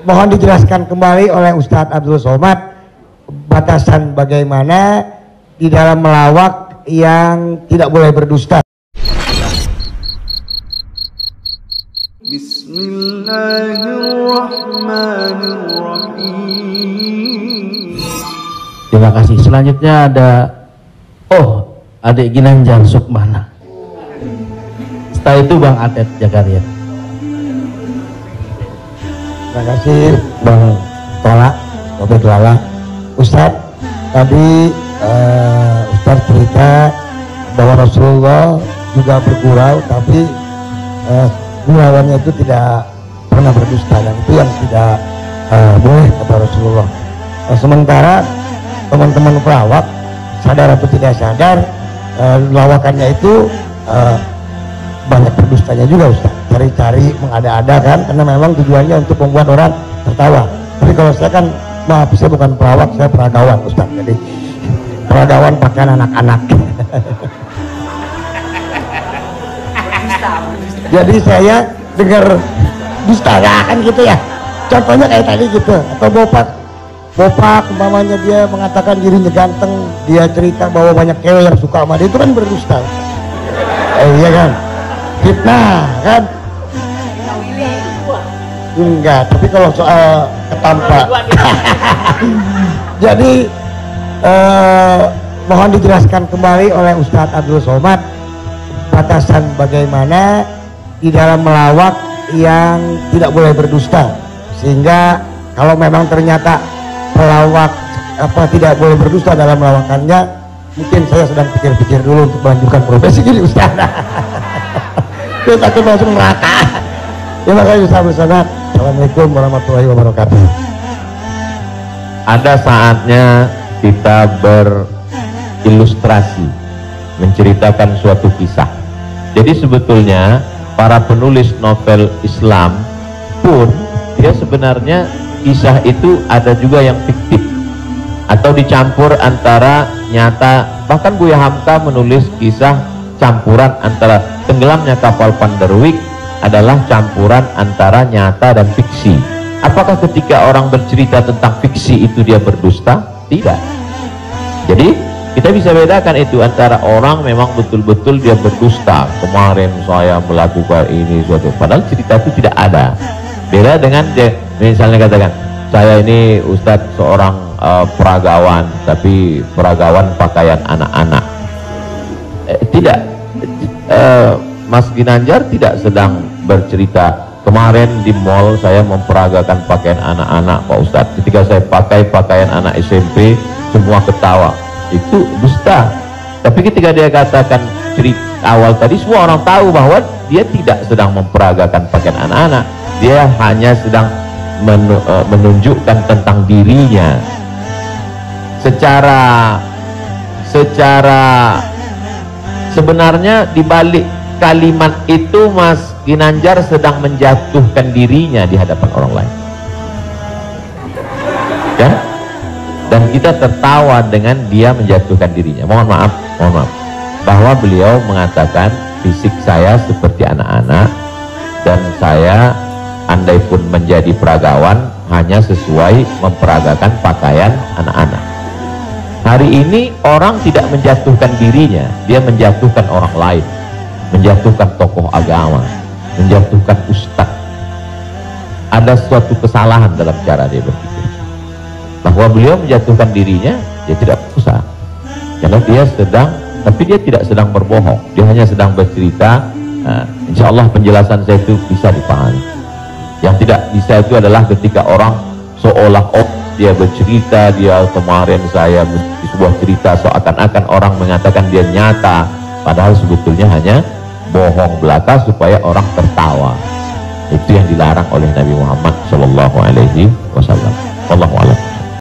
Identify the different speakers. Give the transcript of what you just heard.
Speaker 1: mohon dijelaskan kembali oleh Ustadz Abdul Somad batasan bagaimana di dalam melawak yang tidak boleh berdusta.
Speaker 2: Bismillahirrahmanirrahim.
Speaker 3: Terima kasih. Selanjutnya ada adik Ginanjar Sukmana. Setelah itu Bang Atet Jakaria.
Speaker 1: Terima kasih Bang Tola, Bapak Lala. Ustadz, tadi Ustadz cerita bahwa Rasulullah juga bergurau, tapi gurauannya itu tidak pernah berdusta, dan itu yang tidak boleh kata Rasulullah. Sementara teman-teman pelawak sadar atau tidak sadar lawakannya itu banyak berdustanya juga Ustaz. Cari-cari mengada-ada kan, karena memang tujuannya untuk membuat orang tertawa. Tapi kalau saya kan, maaf, saya bukan pelawak, saya peragawan Ustaz. Jadi peragawan pakaian anak-anak. Jadi saya dengar dusta kan gitu ya. Contohnya kayak tadi gitu, atau Bopak umpamanya dia mengatakan dirinya ganteng, dia cerita bahwa banyak cewek yang suka sama dia, itu kan berdusta. Iya kan? Fitnah kan? Enggak, tapi kalau soal ketampak. Jadi mohon dijelaskan kembali oleh Ustadz Abdul Somad batasan bagaimana di dalam melawak yang tidak boleh berdusta, sehingga kalau memang ternyata pelawak tidak boleh berdusta dalam melawakannya, mungkin saya sedang pikir-pikir dulu untuk melanjutkan profesi ini Ustaz. Kita takut masuk neraka. Terima kasih Ustaz. Assalamualaikum warahmatullahi wabarakatuh.
Speaker 4: Ada saatnya kita berilustrasi, menceritakan suatu kisah. Jadi sebetulnya para penulis novel Islam pun dia sebenarnya kisah itu ada juga yang fiktif atau dicampur antara nyata. Bahkan Buya Hamka menulis kisah campuran antara tenggelamnya kapal Panderwick adalah campuran antara nyata dan fiksi. Apakah ketika orang bercerita tentang fiksi itu dia berdusta? Tidak. Jadi kita bisa bedakan itu antara orang memang betul-betul dia berdusta, kemarin saya melakukan ini suatu, padahal cerita itu tidak ada. Beda dengan dia misalnya katakan, saya ini Ustadz seorang peragawan, tapi peragawan pakaian anak-anak. Tidak, Mas Ginanjar tidak sedang bercerita, kemarin di mall saya memperagakan pakaian anak-anak Pak Ustadz, ketika saya pakai pakaian anak SMP semua ketawa. Itu dusta. Tapi ketika dia katakan cerita awal tadi, semua orang tahu bahwa dia tidak sedang memperagakan pakaian anak-anak, dia hanya sedang menunjukkan tentang dirinya. Secara sebenarnya di balik kalimat itu Mas Ginanjar sedang menjatuhkan dirinya di hadapan orang lain, ya? Dan kita tertawa dengan dia menjatuhkan dirinya. Mohon maaf bahwa beliau mengatakan fisik saya seperti anak-anak, dan saya andai pun menjadi peragawan hanya sesuai memperagakan pakaian anak-anak. Hari ini orang tidak menjatuhkan dirinya, dia menjatuhkan orang lain, menjatuhkan tokoh agama, menjatuhkan ustadz. Ada suatu kesalahan dalam cara dia berpikir. Bahwa beliau menjatuhkan dirinya, dia tidak berusaha, karena dia sedang, tapi dia tidak sedang berbohong, dia hanya sedang bercerita. Insya Allah penjelasan saya itu bisa dipahami. Yang tidak bisa itu adalah ketika orang seolah-olah dia bercerita, dia kemarin saya di sebuah cerita seakan-akan orang mengatakan dia nyata, padahal sebetulnya hanya bohong belaka supaya orang tertawa. Itu yang dilarang oleh Nabi Muhammad SAW. Wallahu a'lam.